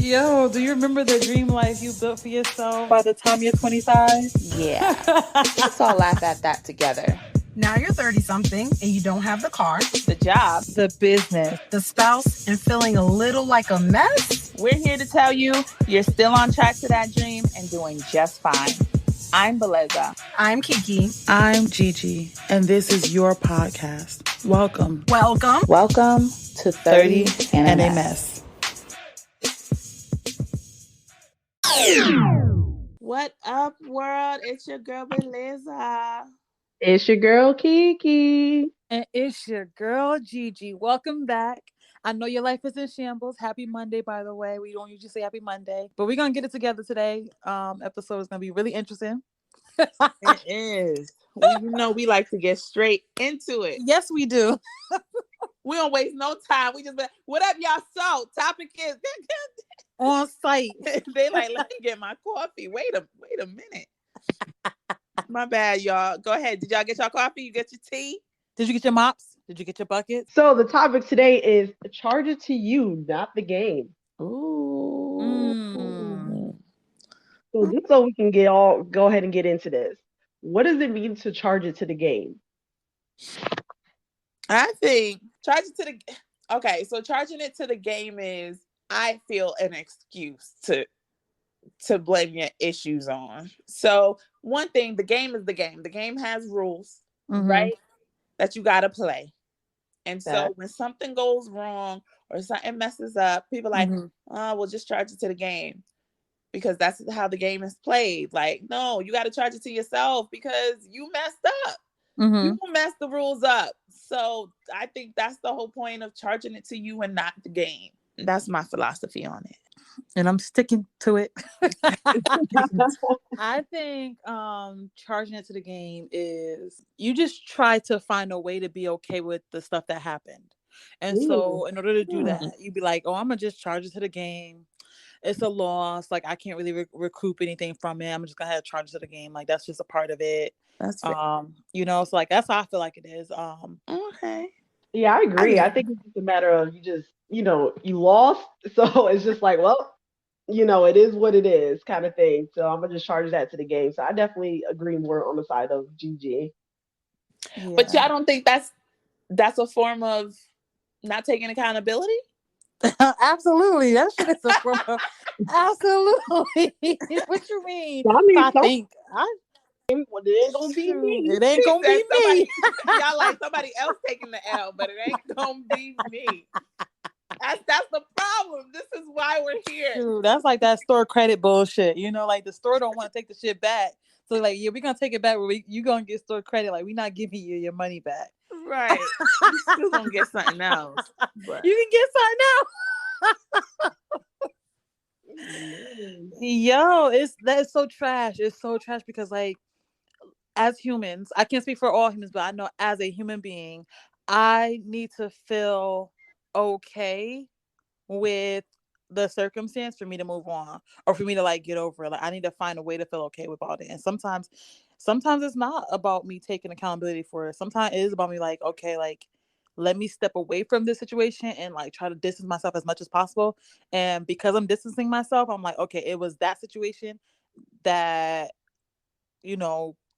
Yo, do you remember the dream life you built for yourself by the time you're 25? Yeah. Let's all laugh at that together. Now you're 30 something and you don't have the car, The job, the business, the spouse, and feeling a little like a mess. We're here to tell you you're still on track to that dream and doing just fine. I'm Beleza. I'm Kiki. I'm Gigi, and this is your podcast. Welcome. Welcome to 30 and a Mess. What up, world? It's your girl, Beleza. It's your girl, Kiki. And it's your girl, Gigi. Welcome back. I know your life is in shambles. Happy Monday, by the way. We don't usually say happy Monday, but we're going to get it together today. Episode is going to be really interesting. It is. We like to get straight into it. Yes, we do. We don't waste no time. We just be, what up, y'all? So, topic is on site. They like, let me get my coffee. Wait a minute. My bad, y'all. Go ahead. Did y'all get your coffee? You get your tea? Did you get your mops? Did you get your buckets? So the topic today is charge it to you, not the game. Ooh. So just so we can go ahead and get into this. What does it mean to charge it to the game? I think charging it to the game is, I feel, an excuse to blame your issues on. So one thing, the game is the game. The game has rules, right? That you got to play. And so when something goes wrong or something messes up, people are like, we'll just charge it to the game because that's how the game is played. Like, no, you got to charge it to yourself because you messed up. You messed the rules up. So I think that's the whole point of charging it to you and not the game. That's my philosophy on it. And I'm sticking to it. I think charging it to the game is you just try to find a way to be okay with the stuff that happened. And so in order to do that, you'd be like, oh, I'm going to just charge it to the game. It's a loss. Like, I can't really recoup anything from it. I'm just going to have to charge it to the game. Like, that's just a part of it. That's so like, that's how I feel like it is. Okay. Yeah, I agree. I think it's just a matter of you lost. So it's just like, well, it is what it is kind of thing. So I'm going to just charge that to the game. So I definitely agree more on the side of Gigi. Yeah. But y'all don't think that's a form of not taking accountability? Absolutely. That shit is a form of absolutely. What you mean? I think it ain't gonna be me. It ain't gonna be me. Y'all like somebody else taking the L, but it ain't gonna be me. That's the problem. This is why we're here. Dude, that's like that store credit bullshit. Like the store don't want to take the shit back. So like, yeah, we're gonna take it back. You gonna get store credit. Like, we're not giving you your money back. Right. You still gonna get something else. But you can get something else. Yo, that's so trash. It's so trash because, like, as humans, I can't speak for all humans, but I know as a human being, I need to feel okay with the circumstance for me to move on or for me to like get over it. Like, I need to find a way to feel okay with all that. And sometimes it's not about me taking accountability for it. Sometimes it is about me like, okay, like, let me step away from this situation and like try to distance myself as much as possible. And because I'm distancing myself, I'm like, okay, it was that situation that,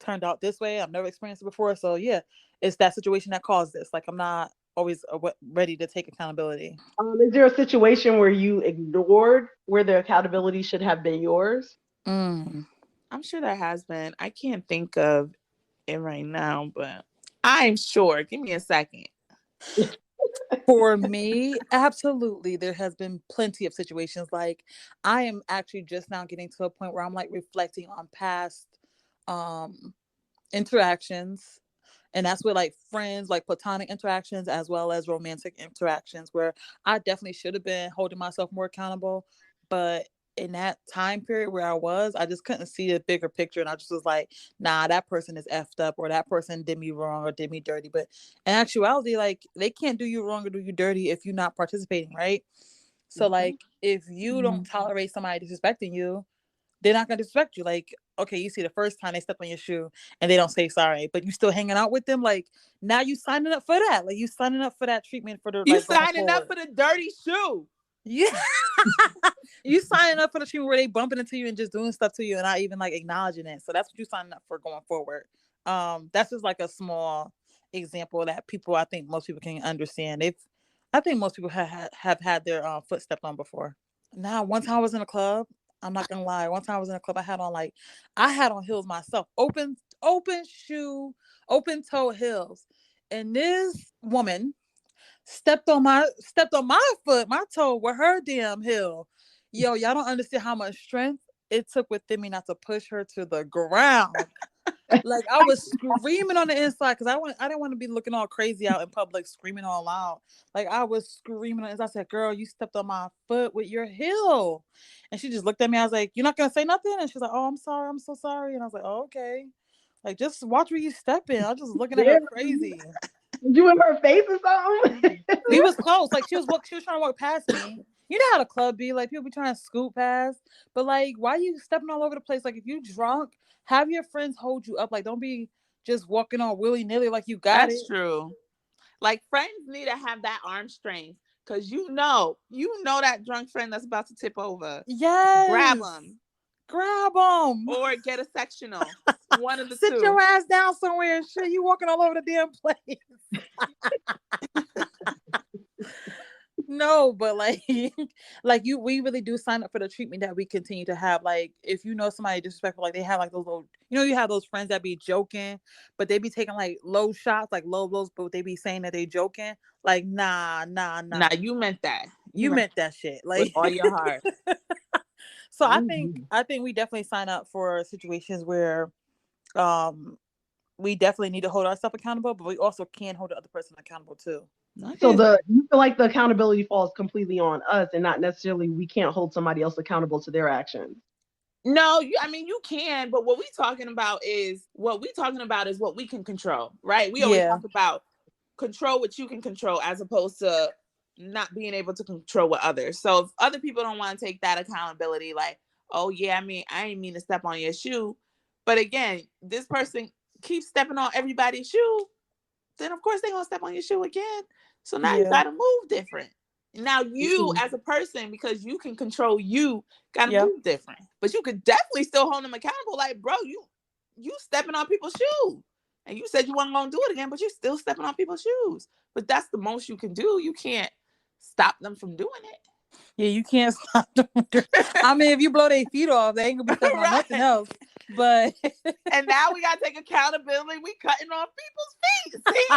turned out this way. I've never experienced it before. So yeah, it's that situation that caused this. Like, I'm not always ready to take accountability. Is there a situation where you ignored where the accountability should have been yours? I'm sure there has been. I can't think of it right now, but I'm sure. Give me a second. For me, absolutely, there has been plenty of situations. Like, I am actually just now getting to a point where I'm like reflecting on past interactions, and that's with like friends, like platonic interactions as well as romantic interactions, where I definitely should have been holding myself more accountable, but in that time period where I just couldn't see the bigger picture, and I just was like, nah, that person is effed up, or that person did me wrong or did me dirty. But in actuality, like, they can't do you wrong or do you dirty if you're not participating, right? So like, if you don't tolerate somebody disrespecting you, they're not gonna disrespect you. Like, okay, you see the first time they step on your shoe and they don't say sorry, but you still hanging out with them. Like, now you signing up for that. Like, you signing up for that treatment for the. You signing up for the dirty shoe. Yeah. You signing up for the treatment where they bumping into you and just doing stuff to you and not even like acknowledging it. So that's what you signing up for going forward. That's just like a small example that people, I think most people can understand. I think most people have had their foot stepped on before. Now, one time I was in a club. I'm not gonna lie. One time I was in a club. I had on heels myself, open shoe, open toe heels, and this woman stepped on my foot, my toe with her damn heel. Yo, y'all don't understand how much strength it took within me not to push her to the ground. Like I was screaming on the inside because I didn't want to be looking all crazy out in public, screaming all loud. Like I was screaming on the inside. I said, "Girl, you stepped on my foot with your heel," and she just looked at me. I was like, "You're not gonna say nothing?" And she's like, "Oh, I'm sorry. I'm so sorry." And I was like, "Oh, okay." Like just watch where you step in. I was just looking at her crazy. You in her face or something? We was close. Like she was trying to walk past me. You know how the club be, like people be trying to scoot past. But like, why are you stepping all over the place? Like if you drunk, have your friends hold you up. Like don't be just walking on willy-nilly like you got That's it. true. Like friends need to have that arm strength because you know that drunk friend that's about to tip over. Yes. Grab them or get a sectional. One of the Sit two. your ass down somewhere and shit. You walking all over the damn place. No, but like we really do sign up for the treatment that we continue to have. Like if you know somebody disrespectful, like they have like those little, you have those friends that be joking, but they be taking like low shots, like low blows, but they be saying that they joking. Like nah. Nah, you meant that. You meant that shit. Like with all your heart. So I think we definitely sign up for situations where we definitely need to hold ourselves accountable, but we also can hold the other person accountable too. So you feel like the accountability falls completely on us and not necessarily we can't hold somebody else accountable to their actions. No, you can, but what we talking about is what we can control, right? We always talk about control what you can control as opposed to not being able to control what others. So if other people don't want to take that accountability, like, oh yeah, I ain't mean to step on your shoe. But again, this person keeps stepping on everybody's shoe, then of course they're gonna step on your shoe again. So now you gotta move different. Now you as a person, because you can control you, gotta move different. But you could definitely still hold them accountable. Like, bro, you stepping on people's shoes. And you said you weren't gonna do it again, but you still stepping on people's shoes. But that's the most you can do. You can't stop them from doing it. Yeah, you can't stop them. I mean, if you blow their feet off, they ain't gonna be stepping on nothing else. But and now we gotta take accountability. We cutting off people's feet. See?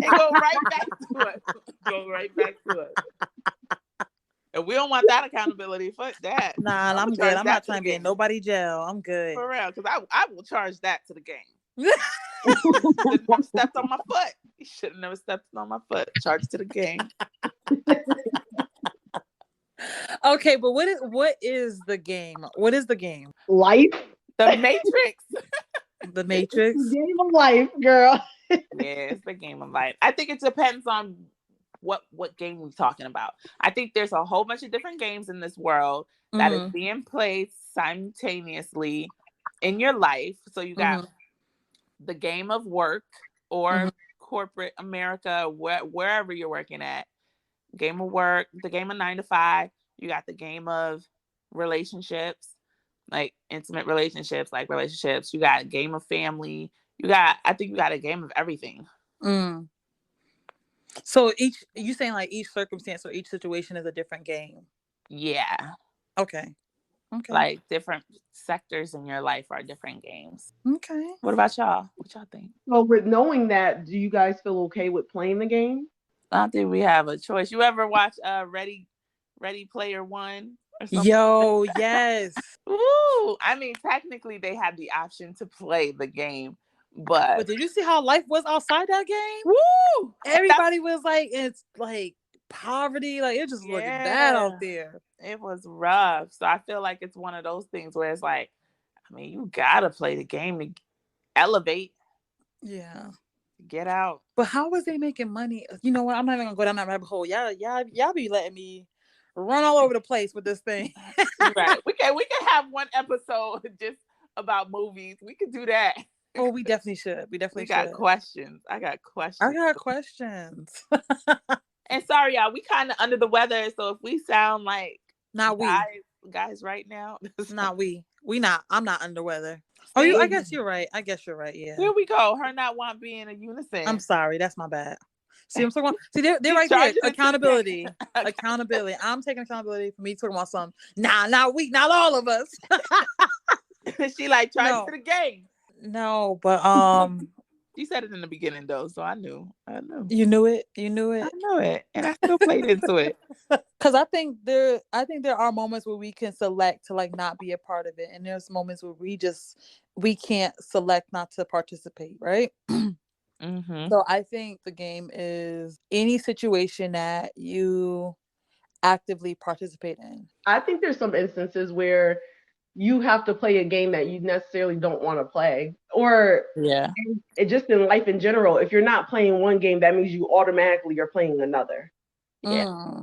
And go right back to it. And we don't want that accountability. Fuck that. Nah, I'm good. I'm not trying to be in nobody jail. I'm good. For real, because I will charge that to the game. Should have never stepped on my foot. You should have never stepped on my foot. Charge to the game. Okay, but what is the game? What is the game? Life. The Matrix. The Matrix. The game of life, girl. Yeah, it's the game of life. I think it depends on what game we're talking about. I think there's a whole bunch of different games in this world that is being played simultaneously in your life. So you got the game of work or corporate America, wherever you're working at. Game of work, the game of 9 to 5. You got the game of relationships, like intimate relationships, like relationships. You got a game of family. I think you got a game of everything. So you saying like each circumstance or each situation is a different game? Yeah. Okay. Like different sectors in your life are different games. Okay. What about y'all? What y'all think? Well, with knowing that, do you guys feel okay with playing the game? I don't think we have a choice. You ever watch Ready Player One? Yo, yes. Ooh, I mean, technically they had the option to play the game, but did you see how life was outside that game? Woo! Everybody was like, it's like poverty, like it just looked bad out there. It was rough. So I feel like it's one of those things where it's like, I mean, you gotta play the game to elevate. Yeah. Get out. But how was they making money? You know what? I'm not even gonna go down that rabbit hole. Y'all be letting me run all over the place with this thing. Right. We can have one episode just about movies. We could do that. Oh, we definitely should. We got questions. I got questions. And And sorry, y'all, we kind of under the weather, so if we sound like Not we. guys right now, Not we. We not. I'm not under weather. Oh, See? I guess you're right. Yeah. Here we go. Her not want being a unison. I'm sorry. That's my bad. See, I'm talking about. See, they're She's right there. charging it to the Accountability. game. Accountability. I'm taking accountability for me talking about something. Nah, not we. Not all of us. She like charged No. to the game. No, but She said it in the beginning though, so I knew. you knew it. I knew it, and I still played into it. Because I think there are moments where we can select to like not be a part of it, and there's moments where we can't select not to participate, right? Mm-hmm. So I think the game is any situation that you actively participate in. I think there's some instances where you have to play a game that you necessarily don't want to play, or Yeah, it just in life in general. If you're not playing one game, that means you automatically are playing another. yeah.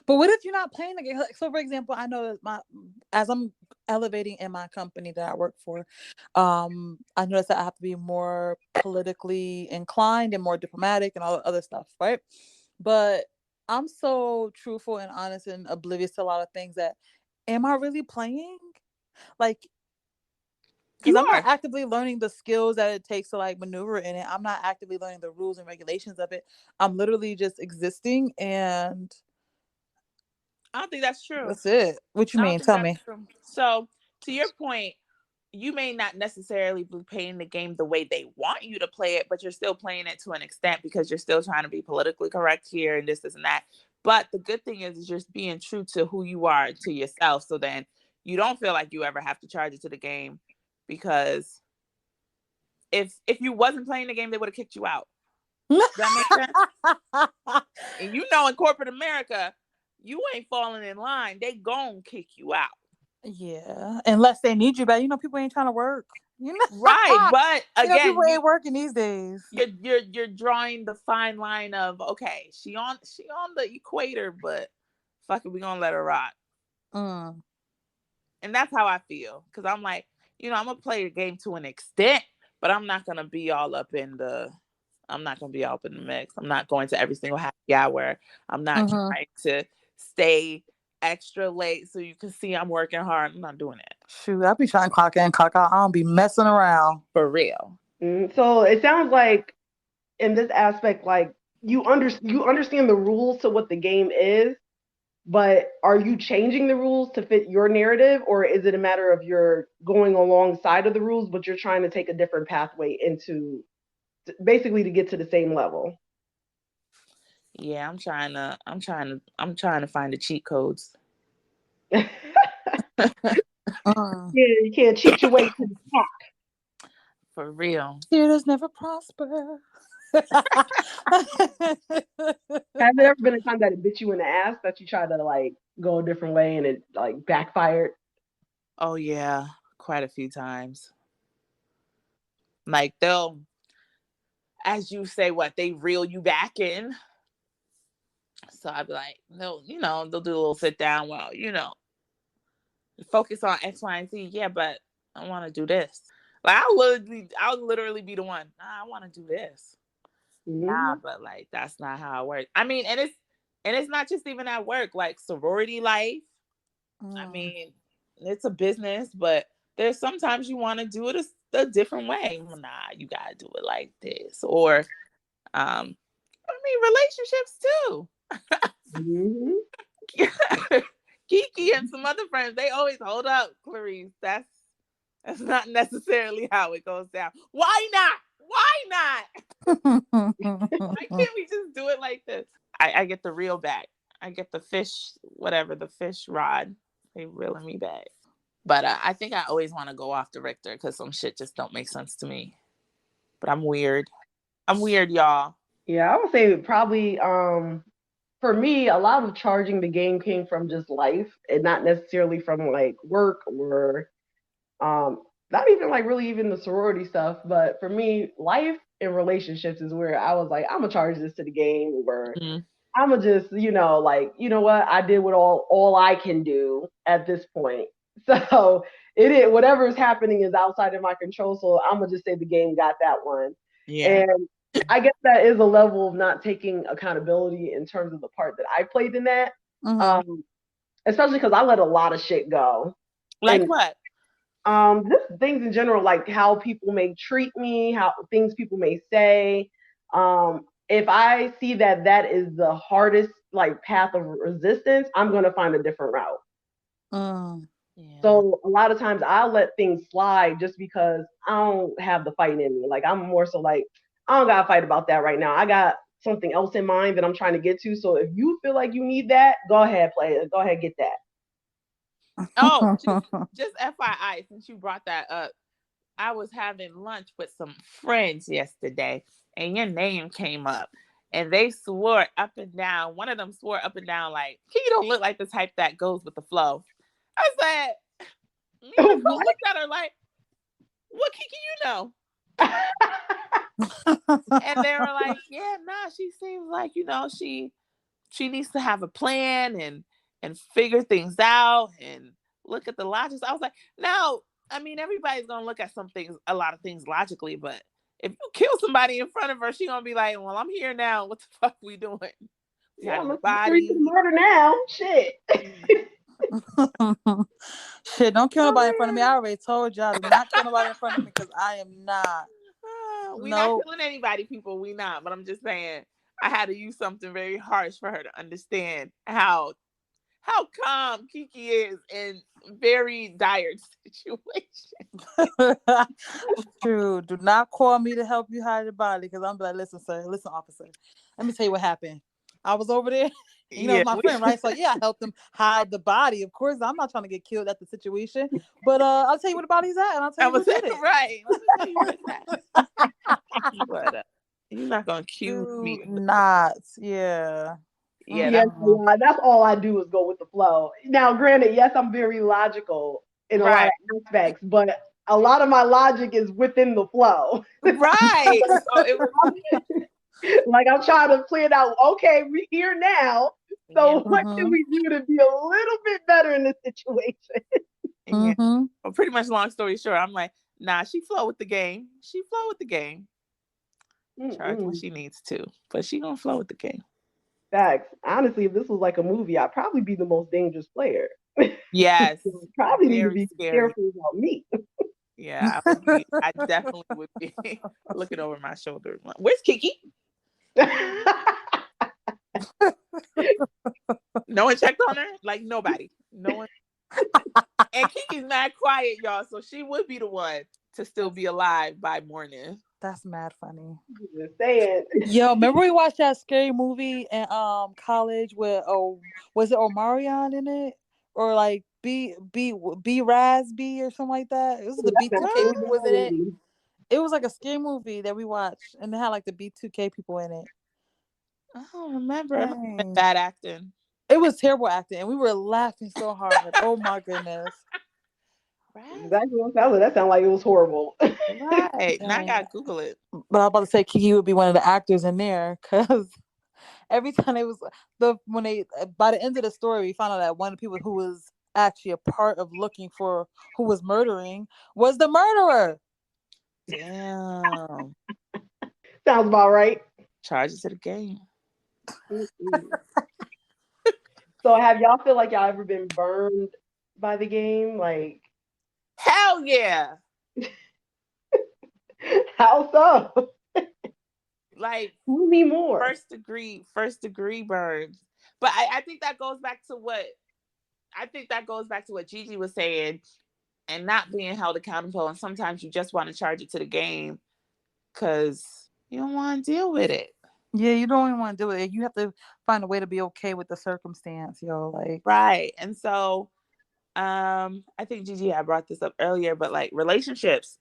But what if you're not playing the game? So, for example, I know that as I'm elevating in my company that I work for, I noticed that I have to be more politically inclined and more diplomatic and all the other stuff, right? But I'm so truthful and honest and oblivious to a lot of things that, am I really playing? Like, because I'm not actively learning the skills that it takes to like maneuver in it. I'm not actively learning the rules and regulations of it. I'm literally just existing, and I don't think that's true. that's it. What you mean? Tell me. True. So, to your point, you may not necessarily be playing the game the way they want you to play it, but you're still playing it to an extent because you're still trying to be politically correct here and this and that. But the good thing is just being true to who you are, to yourself. So then you don't feel like you ever have to charge it to the game, because if you wasn't playing the game, they would have kicked you out. Does that make sense? And you know, in corporate America, you ain't falling in line. They gon' kick you out. Yeah, unless they need you back. You know, people ain't trying to work. You know, right? But again, people ain't working these days. You're drawing the fine line of, okay, she on the equator, but fuck it, we gonna let her rock. And that's how I feel, because I'm like, you know, I'm gonna play the game to an extent, but I'm not gonna be all up in the. I'm not gonna be all up in the mix. I'm not going to every single happy hour. I'm not trying to stay extra late so you can see I'm working hard. I'm not doing it. Shoot, I be trying to clock in, clock out. I don't be messing around. For real. So it sounds like in this aspect, like you understand the rules to what the game is, but are you changing the rules to fit your narrative, or is it a matter of you're going alongside of the rules, but you're trying to take a different pathway into basically to get to the same level? Yeah, I'm trying to find the cheat codes. Yeah, you can't cheat your way to the top. For real. Cheaters never prosper. Has there ever been a time that it bit you in the ass, that you tried to like go a different way and it like backfired? Oh yeah, quite a few times. Like they'll, as you say, they reel you back in. So I'd be like, no, you know, they'll do a little sit down. Well, you know, focus on X, Y, and Z. Yeah, but I want to do this. Like I'll literally be the one. Nah, I want to do this. Nah, but like that's not how it works. I mean, and it's not just even at work. Like sorority life. I mean, it's a business, but there's sometimes you want to do it a different way. Well, nah, you gotta do it like this. Or, I mean, relationships too. Kiki and some other friends, they always hold up, Clarice. That's not necessarily how it goes down. Why not? Why can't we just do it like this? I get the reel back. I get the fish, whatever, the fish rod. They reeling me back. But I think I always want to go off the Richter because some shit just don't make sense to me. But I'm weird. I'm weird, y'all. Yeah, I would say probably for me, a lot of charging the game came from just life and not necessarily from like work or not even like really even the sorority stuff. But for me, life and relationships is where I was like, I'm gonna charge this to the game, or I'm gonna just, you know, like, you know what, I did what all I can do at this point. So whatever is happening is outside of my control. So I'm gonna just say the game got that one. Yeah. And I guess that is a level of not taking accountability in terms of the part that I played in that. Mm-hmm. Especially because I let a lot of shit go. Like And what? just things in general, like how people may treat me, how things people may say. If I see that that is the hardest like path of resistance, I'm gonna find a different route. Mm. Yeah. So a lot of times I'll let things slide just because I don't have the fight in me. Like I'm more so like I don't gotta fight about that right now. I got something else in mind that I'm trying to get to. So if you feel like you need that, go ahead, play it. Go ahead, get that. Oh, just FYI, since you brought that up, I was having lunch with some friends yesterday, and your name came up, and they swore up and down. One of them swore up and down, like, "Kiki don't look like the type that goes with the flow." I said, me and Nicole looked at her like, "What Kiki you know?" And they were like, "Yeah, nah, she seems like she needs to have a plan and figure things out and look at the logic." I was like, "No, I mean everybody's gonna look at some things, a lot of things logically, but if you kill somebody in front of her, she gonna be like, well, I'm here now. What the fuck we doing? We Yeah, hiding the I'm free to body." murder now. Shit. Shit, don't kill nobody in front of me. I already told y'all, do not kill nobody in front of me because I am not. We not No. killing anybody, people. We not. But I'm just saying, I had to use something very harsh for her to understand how calm Kiki is in very dire situations. True. Do not call me to help you hide your body because I'm like, listen, sir, listen, officer. Let me tell you what happened. I was over there. You know, Yeah, it's my friend, right? So yeah, I helped them hide the body. Of course, I'm not trying to get killed at the situation, but I'll tell you where the body's at, and I'll tell I you who was did it. right. Let me tell you where it's at. But you're not gonna accuse me Do of not. Yeah. yeah, Yes, that's Mm-mm. that's all I do is go with the flow. Now, granted, yes, I'm very logical in a lot right. of aspects, but a lot of my logic is within the flow. Right. So it was Like I'm trying to plan out, okay, we're here now. yeah, So what can we do to be a little bit better in this situation? yeah. Mm-hmm. Well, pretty much long story short, I'm like, nah, she flow with the game. She flow with the game. Charge when Mm-mm. she needs to. But she gonna flow with the game. Facts. Honestly, if this was like a movie, I'd probably be the most dangerous player. Yes. Probably need to Very be scary. careful about me. Yeah, I definitely would be looking over my shoulder. Where's Kiki? No one checked on her? Like nobody. No one. And Kiki's not quiet, y'all. So she would be the one to still be alive by morning. That's mad funny. Just saying. Yo, remember we watched that scary movie in college with was it Omarion in it or like B Rasby or something like that? It was the B2K people was in it. Movie. It was like a scary movie that we watched, and they had like the B2K people in it. I don't remember. It must have been Dang. bad acting. It was terrible acting, and we were laughing so hard. Oh my goodness! Right. Exactly what that was. That sounded like it was horrible. Right. Now I Dang. gotta Google it. But I was about to say Kiki would be one of the actors in there because every time it was when they by the end of the story we found out that one of the people who was actually a part of looking for who was murdering was the murderer. Damn. Sounds about right. Charges to the game. Mm-mm. So have y'all feel like y'all ever been burned by the game? Like Hell yeah. how so? Like Tell me more. first degree burns. But I think that goes back to what Gigi was saying and not being held accountable. And sometimes you just want to charge it to the game because you don't want to deal with it. Yeah, you don't even want to do it. You have to find a way to be okay with the circumstance, yo. Like, Right. And so I think Gigi had brought this up earlier, but like relationships.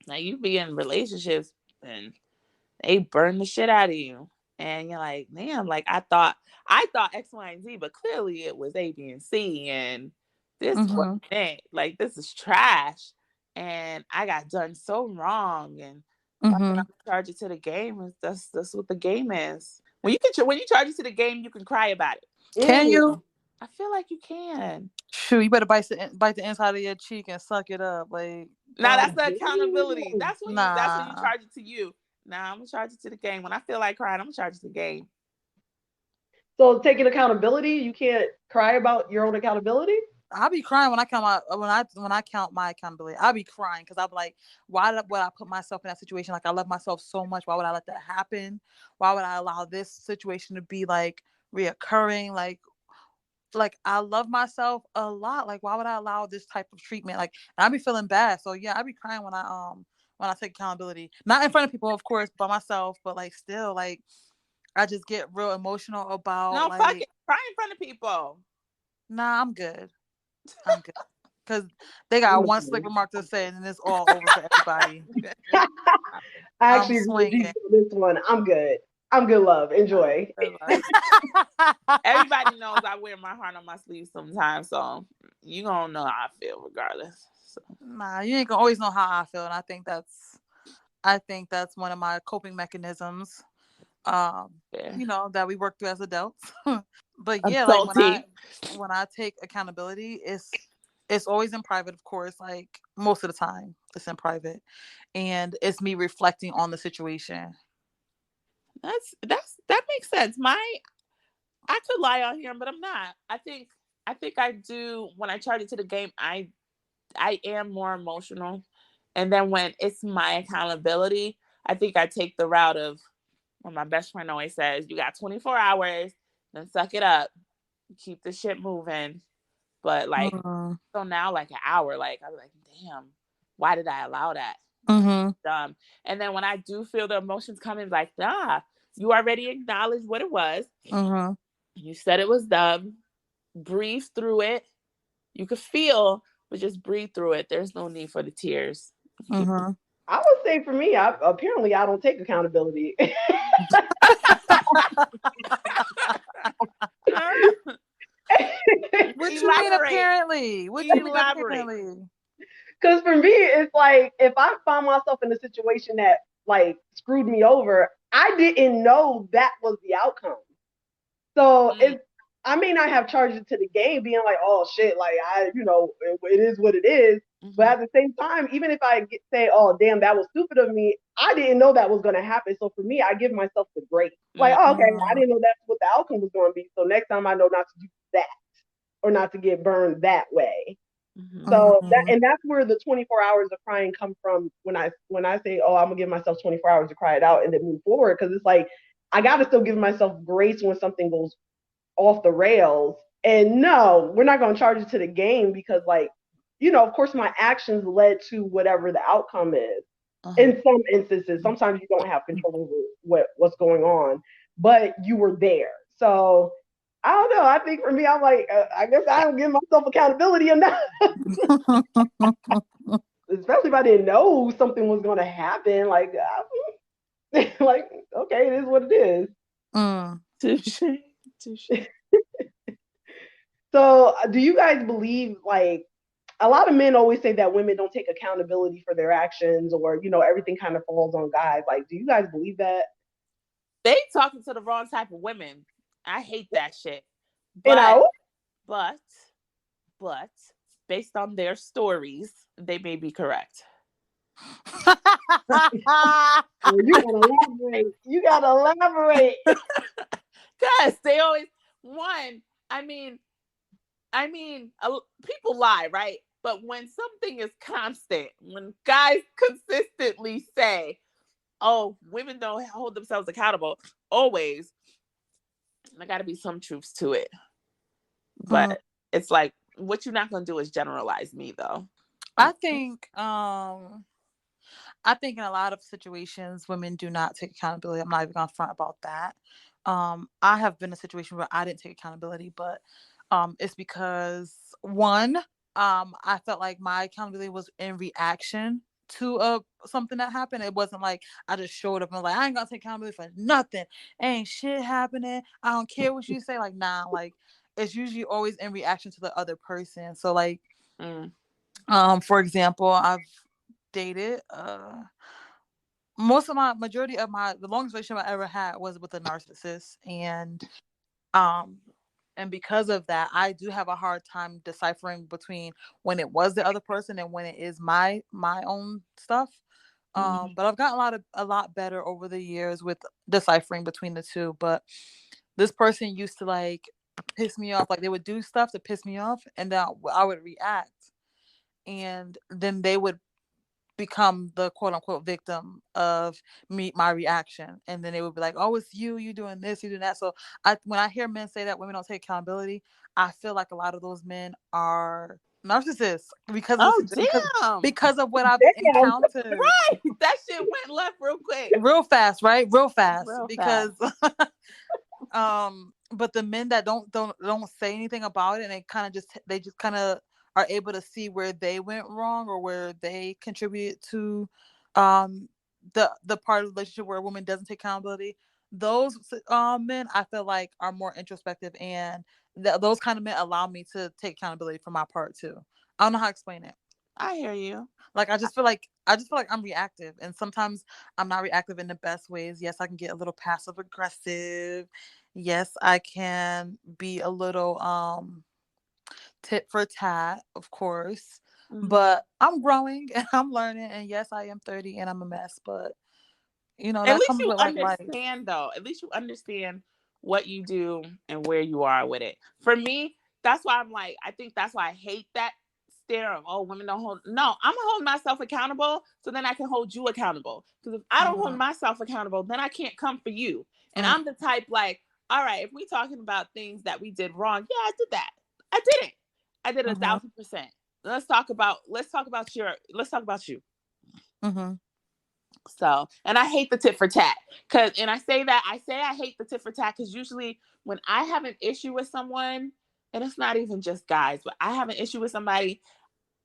Now you be in relationships and they burn the shit out of you. And you're like, damn, like I thought X, Y, and Z, but clearly it was A, B, and C. And this wasn't it. Like this is trash. And I got done so wrong. And that's what I charge it to the game. That's what the game is. When you charge it to the game, you can cry about it. can you? I feel like you can. Shoot, you better bite the inside of your cheek and suck it up. Like, Now God, that's the accountability. That's when you nah. charge it to you. Nah, I'm gonna charge it to the game. When I feel like crying, I'm gonna charge it to the game. So taking accountability, you can't cry about your own accountability. I'll be crying when I count when I count my accountability. I'll be crying because I'll be like, would I put myself in that situation? Like I love myself so much. Why would I let that happen? Why would I allow this situation to be like reoccurring? Like I love myself a lot. Like why would I allow this type of treatment? Like and I be feeling bad. So yeah, I be crying when I take accountability. Not in front of people, of course, by myself, but like still like I just get real emotional about No, fuck like it. Cry in front of people. nah, I'm good. I'm good. Because they got one slick remark to say and then it's all over for everybody. I I'm actually agree with you swinging. on this one. I'm good. I'm good, love. Enjoy. Everybody knows I wear my heart on my sleeve sometimes, so you gonna know how I feel regardless. So. Nah, you ain't gonna always know how I feel, and I think that's one of my coping mechanisms. Yeah. That we work through as adults. But I'm yeah, like salty. when I take accountability, it's always in private, of course. Like most of the time, it's in private, and it's me reflecting on the situation. That makes sense. I could lie on here, but I'm not. I think I do when I charge it to the game, I am more emotional. And then when it's my accountability, I think I take the route of what my best friend always says, you got 24 hours, then suck it up, keep the shit moving. But like Mm-hmm. so now like an hour, like I'm like, damn, why did I allow that? Mm-hmm. Dumb. And then when I do feel the emotions coming, like, nah, you already acknowledged what it was. Mm-hmm. You said it was dumb. Breathe through it. You could feel, but just breathe through it. There's no need for the tears. Mm-hmm. I would say for me, apparently I don't take accountability. What you mean Elaborate. apparently? What you mean Elaborate. apparently? Because for me, it's like if I find myself in a situation that like screwed me over, I didn't know that was the outcome. So Mm. if I may not have charged it to the game, being like, "Oh shit," like it is what it is. But Mm-hmm. at the same time, even if I say, "Oh damn, that was stupid of me," I didn't know that was going to happen. So for me, I give myself the grace. Like, oh, okay, I Mm-hmm. didn't know that's what the outcome was going to be. So next time, I know not to do that or not to get burned that way. Mm-hmm. So that Mm-hmm. and that's where the 24 hours of crying come from when I say, oh, I'm gonna give myself 24 hours to cry it out and then move forward because it's like I gotta still give myself grace when something goes off the rails. And no, we're not gonna charge it to the game because like, of course my actions led to whatever the outcome is. Uh-huh. In some instances, sometimes you don't have control over what's going on, but you were there. So I don't know. I think for me, I'm like, I guess I don't give myself accountability enough. Especially if I didn't know something was going to happen. Like, like, okay, it is what it is. Mm. Touche. Touche. So, do you guys believe like a lot of men always say that women don't take accountability for their actions, or everything kind of falls on guys? Like, do you guys believe that? They talking to the wrong type of women. I hate that shit. You But know, but but based on their stories, they may be correct. you gotta elaborate. You gotta elaborate. Cause they always one. I mean, people lie, right? But when something is constant, when guys consistently say, "Oh, women don't hold themselves accountable," always, there got to be some truths to it. Mm. But it's like, what you're not gonna do is generalize me, though. I think in a lot of situations women do not take accountability. I'm not even gonna front about that. I have been in a situation where I didn't take accountability, but it's because one, I felt like my accountability was in reaction to something that happened. It wasn't like I just showed up and like I ain't gonna take accountability for nothing. Ain't shit happening. I don't care what you say. Like nah, like it's usually always in reaction to the other person. So like Mm. for example, I've dated majority of the longest relationship I ever had was with a narcissist, um and because of that I do have a hard time deciphering between when it was the other person and when it is my own stuff. But I've gotten a lot better over the years with deciphering between the two. But this person used to like piss me off. Like they would do stuff to piss me off, and then I would react, and then they would become the quote unquote victim of my reaction, and then they would be like, "Oh, it's you doing this, you doing that." So when I hear men say that women don't take accountability, I feel like a lot of those men are narcissists because because of what I've encountered. Right, that shit went left real quick, real fast, right? Real fast, because but the men that don't say anything about it, and they just kind of are able to see where they went wrong or where they contributed to the part of the relationship where a woman doesn't take accountability. Those men I feel like are more introspective, and those kind of men allow me to take accountability for my part too. I don't know how to explain it. I hear you. Like I just feel like I'm reactive, and sometimes I'm not reactive in the best ways. Yes, I can get a little passive aggressive. Yes, I can be a little tit for tat, of course. But I'm growing and I'm learning, and yes, I am 30 and I'm a mess, but you know, at least you understand though. At least you understand what you do and where you are with it. For me, that's why I'm like, I think that's why I hate that stare of, oh, women don't hold. No, I'm gonna hold myself accountable so then I can hold you accountable. Because if I don't hold myself accountable, then I can't come for you. And I'm the type like, all right, if we talking about things that we did wrong, yeah, I did that. I did it. I did 1,000%. Let's talk about you. So, and I hate the tit for tat I say I hate the tit for tat because usually when I have an issue with someone, and it's not even just guys, but I have an issue with somebody,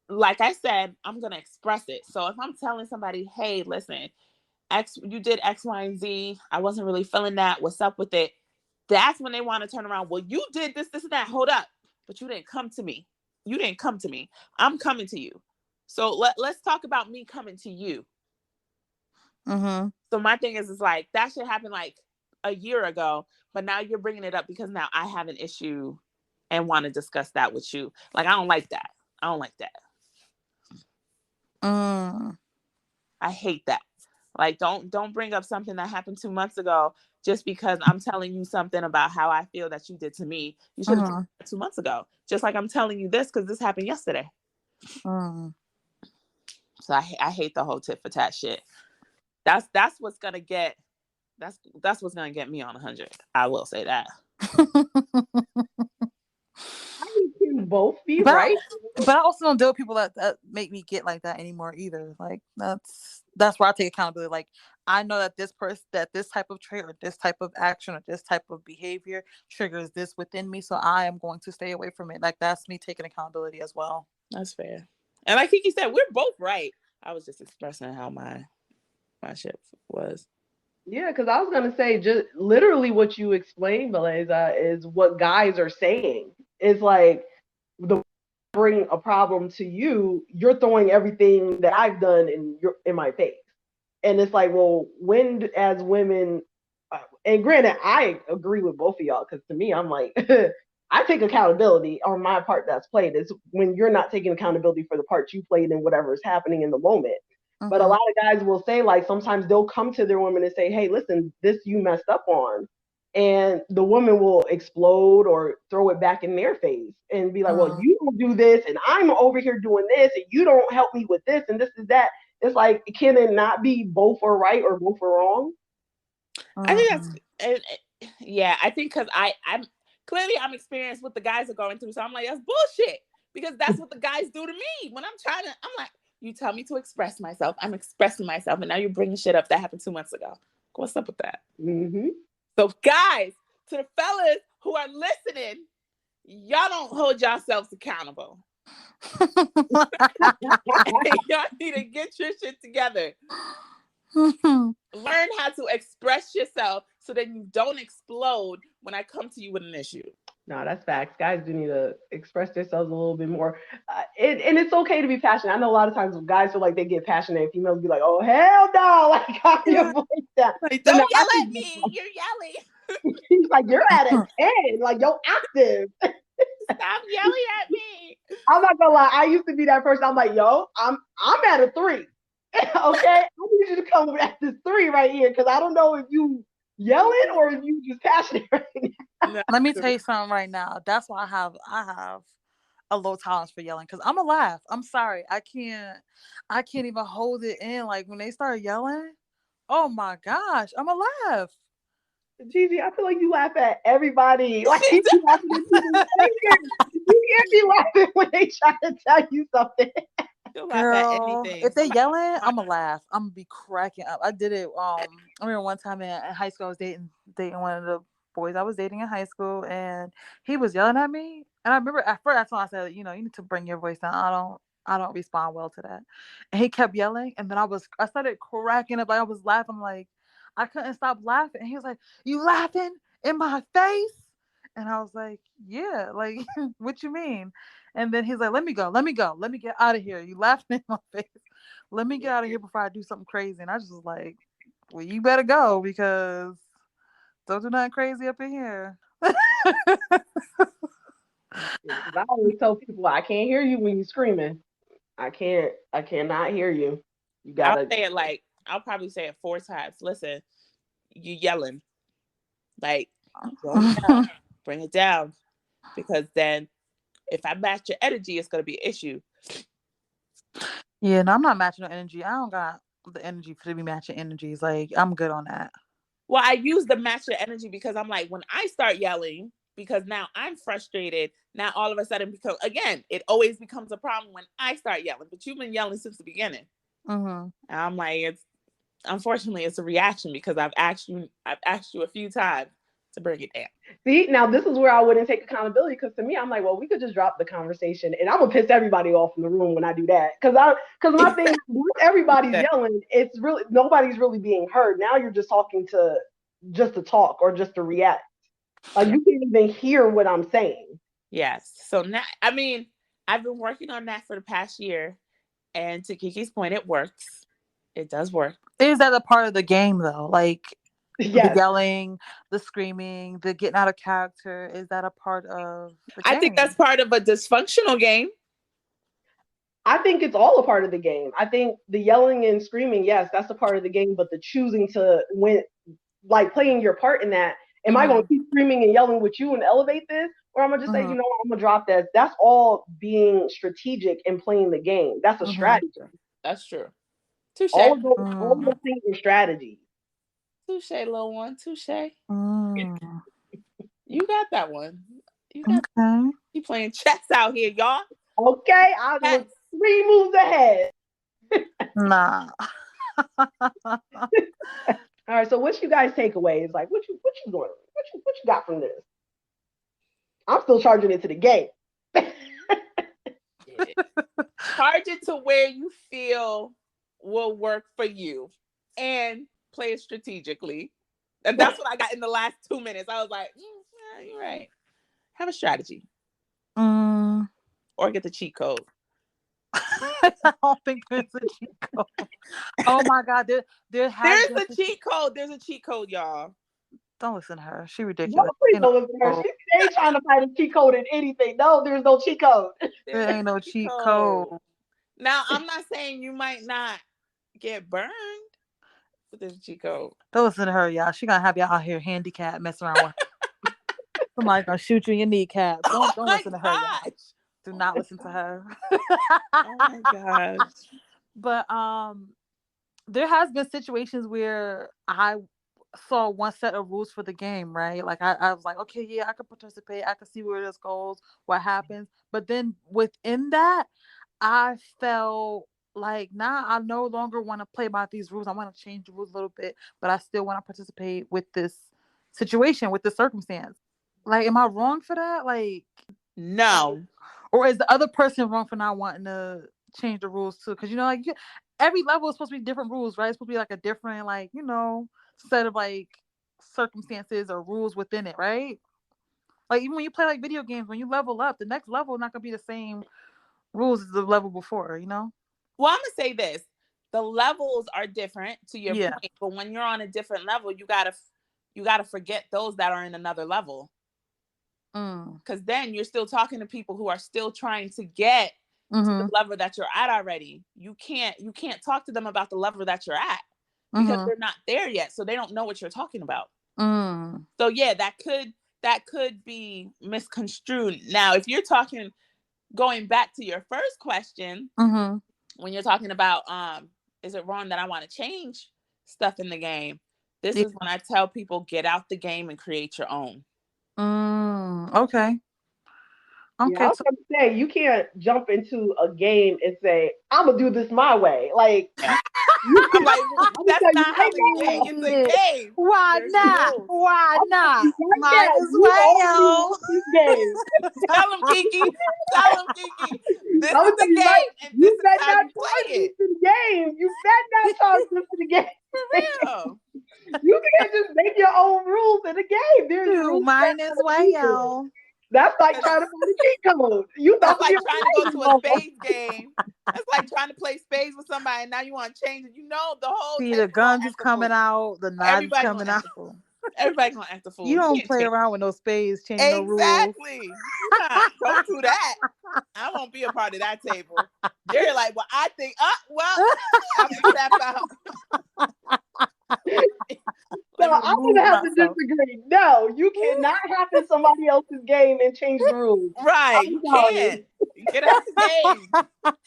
like I said, I'm going to express it. So if I'm telling somebody, hey, listen, you did X, Y, and Z. I wasn't really feeling that. What's up with it? That's when they want to turn around. Well, you did this, and that. Hold up. But you didn't come to me. I'm coming to you. So let's talk about me coming to you. So my thing is like, that should happen like a year ago, but now you're bringing it up because now I have an issue and want to discuss that with you. Like, I don't like that. I hate that. Like, don't bring up something that happened 2 months ago just because I'm telling you something about how I feel that you did to me. You should have done that 2 months ago. Just like I'm telling you this because this happened yesterday. So I hate the whole tit for tat shit. That's what's gonna get that's what's gonna get me on 100. I will say that. I need to both be right, but I also don't deal with people that make me get like that anymore either. Like that's where I take accountability. Like I know that this type of trait or this type of action or this type of behavior triggers this within me, so I am going to stay away from it. Like that's me taking accountability as well. That's fair. And like Kiki said, we're both right. I was just expressing how my shit was. Yeah, because I was gonna say just literally what you explained, Beleza, is what guys are saying. It's like bring a problem to you, you're throwing everything that I've done in my face, and it's like, well, when as women, and granted, I agree with both of y'all because to me, I'm like, I take accountability on my part that's played. Is when you're not taking accountability for the part you played in whatever is happening in the moment. But a lot of guys will say, like, sometimes they'll come to their woman and say, hey, listen, this you messed up on. And the woman will explode or throw it back in their face and be like, well, you don't do this and I'm over here doing this and you don't help me with this and this is that. It's like, can it not be both are right or both are wrong? I think that's, yeah, I think because I'm clearly I'm experienced what the guys are going through. So I'm like, that's bullshit because that's what the guys do to me when I'm like, you tell me to express myself. I'm expressing myself. And now you're bringing shit up that happened 2 months ago. What's up with that? So guys, to the fellas who are listening, y'all don't hold yourselves accountable. Y'all need to get your shit together. Learn how to express yourself so that you don't explode when I come to you with an issue. No, that's facts. Guys do need to express themselves a little bit more. And it's okay to be passionate. I know a lot of times guys feel like they get passionate and females be like, oh, hell no. Like, calm your voice down. Like, don't yell at me. You're yelling. He's like, you're at a 10. Like, you're active. Stop yelling at me. I'm not going to lie. I used to be that person. I'm like, yo, I'm at a 3. Okay, I need you to come at this 3 right here because I don't know if you yelling or if you just passionate right now. No. Let me tell you something right now. That's why I have a low tolerance for yelling because I'm a laugh. I'm sorry. I can't even hold it in. Like when they start yelling, oh my gosh, I'm a laugh. Gigi, I feel like you laugh at everybody. Like She you be laughing at people. You can't be laughing when they try to tell you something. She'll laugh at Girl, anything. if they Somebody yelling, I'm gonna laugh. I'm gonna be cracking up. I did it. I remember one time in high school, I was dating one of the boys I was dating in high school, and he was yelling at me. And I remember at first that's when I said, you need to bring your voice down. I don't respond well to that. And he kept yelling, and then I started cracking up. Like I was laughing, like I couldn't stop laughing. And he was like, "You laughing in my face?" And I was like, "Yeah, like what you mean?" And then he's like, let me go, let me go, let me get out of here. You laughing in my face. Let me get out of here before I do something crazy. And I just was like, well, you better go because don't do nothing crazy up in here. Because I always tell people I can't hear you when you're screaming. I cannot hear you. You gotta. I'll probably say it 4 times. Listen, you yelling. Like, bring it down. Because then if I match your energy, it's gonna be an issue. Yeah, no, I'm not matching no energy. I don't got the energy to be matching energies. Like, I'm good on that. Well, I use the match your energy because I'm like, when I start yelling, because now I'm frustrated, now all of a sudden, because again, it always becomes a problem when I start yelling. But you've been yelling since the beginning. Mm-hmm. And I'm like, unfortunately it's a reaction because I've asked you a few times to bring it down. See, now this is where I wouldn't take accountability because to me, I'm like, well, we could just drop the conversation, and I'm gonna piss everybody off in the room when I do that. Because my thing, once everybody's yelling, it's really nobody's really being heard. Now you're just talking to talk or just to react. Like you can't even hear what I'm saying. Yes. So now, I mean, I've been working on that for the past year, and to Kiki's point, it works. It does work. Is that a part of the game though? Like the Yes, yelling, the screaming, the getting out of character, is that a part of the game? I think that's part of a dysfunctional game. I think it's all a part of the game. I think the yelling and screaming, yes, that's a part of the game, but the choosing to like playing your part in that. Am I going to keep screaming and yelling with you and elevate this? Or I'm going to just say, I'm going to drop that. That's all being strategic and playing the game. That's a strategy. That's true. Touche. All of those things are strategies. Touche, little one. Touche. Mm. You got that one. You got you playing chess out here, y'all. Okay, I was 3 moves ahead. Nah. All right, so what you guys take away is like what you got from this? I'm still charging it to the game. Charge it to where you feel will work for you and play it strategically. And that's what I got in the last 2 minutes. I was like, yeah, you're right. Have a strategy. Or get the cheat code. I don't think there's a cheat code. Oh my God. There's a cheat code. There's a cheat code, y'all. Don't listen to her. She ridiculous. Don't listen to her. She ain't trying to find a cheat code in anything. No, there's no cheat code. There ain't no cheat code. Now, I'm not saying you might not get burned, but there's a cheat code. Don't listen to her, y'all. She gonna have y'all out here handicapped, messing around with her. Somebody's gonna shoot you in your kneecap. Don't listen to her, y'all. Do not listen to her. Oh my gosh. But there has been situations where I saw one set of rules for the game, right? Like I was like, okay, yeah, I could participate. I could see where this goes, what happens. But then within that, I felt like, nah, I no longer want to play by these rules. I want to change the rules a little bit, but I still want to participate with this situation, with the circumstance. Like, am I wrong for that? Like, no. Or is the other person wrong for not wanting to change the rules too? Because like every level is supposed to be different rules, right? It's supposed to be like a different, like, set of like circumstances or rules within it, right? Like even when you play like video games, when you level up, the next level is not gonna be the same rules as the level before, Well, I'm gonna say this: the levels are different to your point, but when you're on a different level, you gotta forget those that are in another level. Because then you're still talking to people who are still trying to get to the level that you're at already. You can't talk to them about the level that you're at because they're not there yet. So they don't know what you're talking about. So yeah, that could be misconstrued. Now, if you're talking, going back to your first question, when you're talking about, is it wrong that I want to change stuff in the game? This is when I tell people, get out the game and create your own. Okay. Yeah, I was going to say, you can't jump into a game and say, I'm going to do this my way. Like, I'm like, that's not how the game is a game. Why There's not? rules. Why not? Might as well. Tell them, Kiki. Tell them, Kiki. This is the game, and this is how you play it. The game. You better not charge them to the game. Real. You can't just make your own rules in the game. There's rules. Might as well. That's like trying to find a cheat code. That's like trying to go to a spades game. That's like trying to play spades with somebody, and now you want to change it. You know the whole. See, the guns is coming out. The knives coming out. Everybody gonna act a fool. You don't play around with no spades, change no rules. Exactly. Don't do that. I won't be a part of that table. They're like, well, I think, I'm gonna step out. So I'm gonna have to disagree. No, you cannot hop in somebody else's game and change the rules. Right, you can't. Get out the game.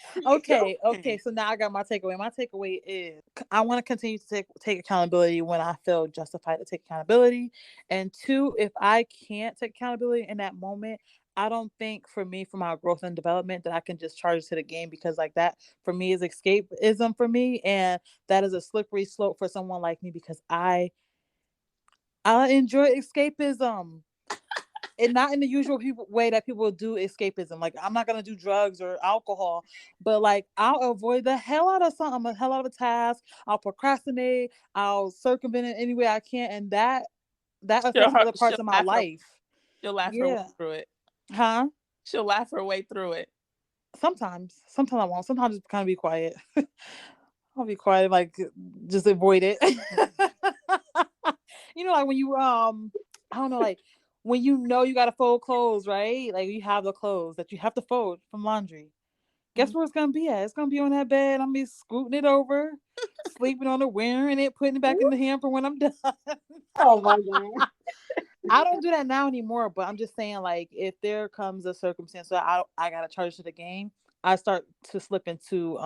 Okay. So now I got my takeaway. My takeaway is I want to continue to take accountability when I feel justified to take accountability. And 2, if I can't take accountability in that moment, I don't think for my growth and development that I can just charge to the game, because like that for me is escapism for me, and that is a slippery slope for someone like me, because I enjoy escapism. And not in the usual way that people do escapism. Like, I'm not going to do drugs or alcohol, but like, I'll avoid the hell out of something, the hell out of a task. I'll procrastinate. I'll circumvent it any way I can. And that affects other parts of my life. She'll laugh her way through it. Huh? She'll laugh her way through it. Sometimes I won't. Sometimes just kind of be quiet. I'll be quiet, like just avoid it. You know, like when you, I don't know, like, when you know you gotta fold clothes, right? Like, you have the clothes that you have to fold from laundry. Guess where it's gonna be at? It's gonna be on that bed. I'm gonna be scooting it over, sleeping on it, wearing it, putting it back in the hamper when I'm done. Oh my God. I don't do that now anymore, but I'm just saying, like, if there comes a circumstance that I gotta charge to the game, I start to slip into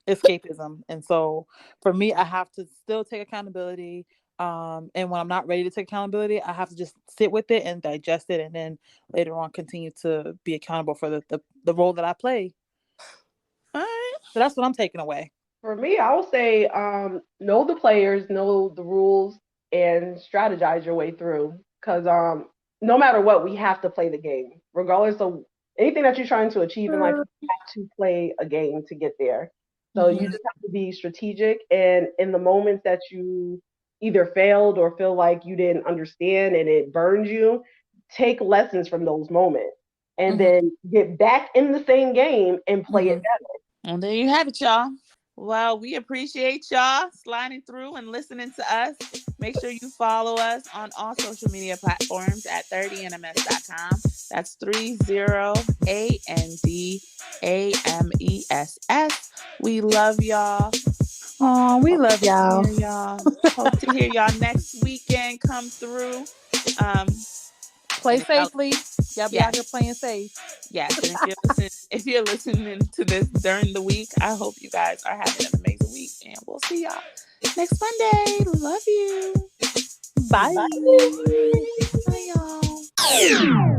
escapism. And so for me, I have to still take accountability. And when I'm not ready to take accountability, I have to just sit with it and digest it, and then later on continue to be accountable for the role that I play. All right. So that's what I'm taking away. For me, I will say, know the players, know the rules, and strategize your way through. Because no matter what, we have to play the game. Regardless of anything that you're trying to achieve in life, you have to play a game to get there. So you just have to be strategic. And in the moments that you either failed or feel like you didn't understand and it burned you, take lessons from those moments and then get back in the same game and play it better. And there you have it, y'all. Well, we appreciate y'all sliding through and listening to us. Make sure you follow us on all social media platforms at 30nms.com. That's 30ANDAMESS. We love y'all. Oh, we love y'all. Hope to hear y'all next weekend come through. Play safely. Y'all be out here playing safe. Yes. And if you're listening to this during the week, I hope you guys are having an amazing week. And we'll see y'all next Monday. Love you. Bye. Bye y'all.